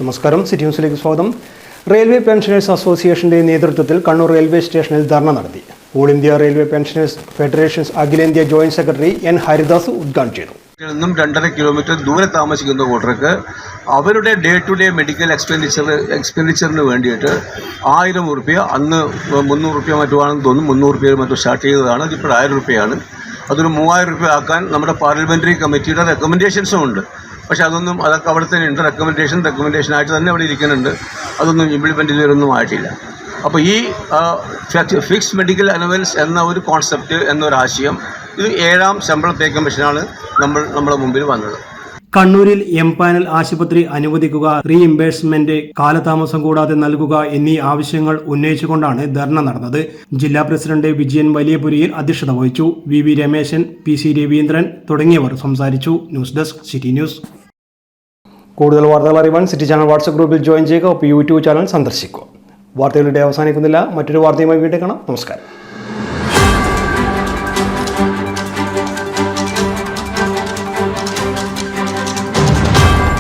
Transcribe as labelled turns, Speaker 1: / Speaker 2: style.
Speaker 1: നമസ്കാരം. സിറ്റി ന്യൂസിലേക്ക് സ്വാഗതം. റെയിൽവേ പെൻഷനേഴ്സ് അസോസിയേഷന്റെ നേതൃത്വത്തിൽ കണ്ണൂർ റെയിൽവേ സ്റ്റേഷനിൽ ധർണ നടത്തി. All India railway pensioners federations അഖിലേന്ത്യാ ജോയിന്റ് സെക്രട്ടറി എൻ ഹരിദാസ് ഉദ്ഘാടനം ചെയ്തു.
Speaker 2: നിന്നും 2.5 കിലോമീറ്റർ ദൂരെ താമസിക്കുന്ന കൂട്ടർക്ക് അവരുടെ ഡേ ടു ഡേ മെഡിക്കൽ എക്സ്പെൻഡിച്ചറിന് വേണ്ടിയിട്ട് 1000 രൂപ, അന്ന് 300 രൂപ മറ്റുമാണെന്ന് തോന്നുന്നു, 300 രൂപയിൽ മറ്റും സ്റ്റാർട്ട് ചെയ്തതാണ്. ഇതിപ്പോൾ 1000 രൂപയാണ്. അതൊരു 3000 രൂപ ആക്കാൻ നമ്മുടെ പാർലമെൻ്ററി കമ്മിറ്റിയുടെ റെക്കമെൻഡേഷൻസും ഉണ്ട്. പക്ഷെ അതൊക്കെ അവിടെ തന്നെ ഉണ്ട്. റെക്കമെൻഡേഷനായിട്ട് തന്നെ അവിടെ ഇരിക്കുന്നുണ്ട്. അതൊന്നും ഇംപ്ലിമെൻ്റ് ചെയ്തൊന്നും ആയിട്ടില്ല. അപ്പോൾ ഈ ഫിക്സ്ഡ് മെഡിക്കൽ അലവൻസ് എന്ന ഒരു കോൺസെപ്റ്റ് എന്നൊരാശയം, ഇത് 7ാം ശമ്പള പേ കമ്മീഷനാണ് നമ്മുടെ മുമ്പിൽ വന്നത്.
Speaker 1: കണ്ണൂരിൽ എംപാനൽ ആശുപത്രി അനുവദിക്കുക, റീഇംബേഴ്സ്മെന്റ് കാലതാമസം കൂടാതെ നൽകുക എന്നീ ആവശ്യങ്ങൾ ഉന്നയിച്ചുകൊണ്ടാണ് ധർണ നടന്നത്. ജില്ലാ പ്രസിഡന്റ് വിജയൻ വലിയപുരിയിൽ അധ്യക്ഷത വഹിച്ചു. വി രമേശൻ, PC രവീന്ദ്രൻ തുടങ്ങിയവർ സംസാരിച്ചു. News desk city news. കൂടുതൽ വാർത്തകൾ അറിയാൻ സിറ്റി ചാനൽ വാട്സ്ആപ്പ് ഗ്രൂപ്പിൽ ജോയിൻ ചെയ്യുക. യൂട്യൂബ് ചാനൽ സന്ദർശിക്കുക. വാർത്തകളുടെ അവസാനിക്കുന്നില്ല. മറ്റൊരു വാർത്തയുമായി വീണ്ടും കാണാം. നമസ്കാരം.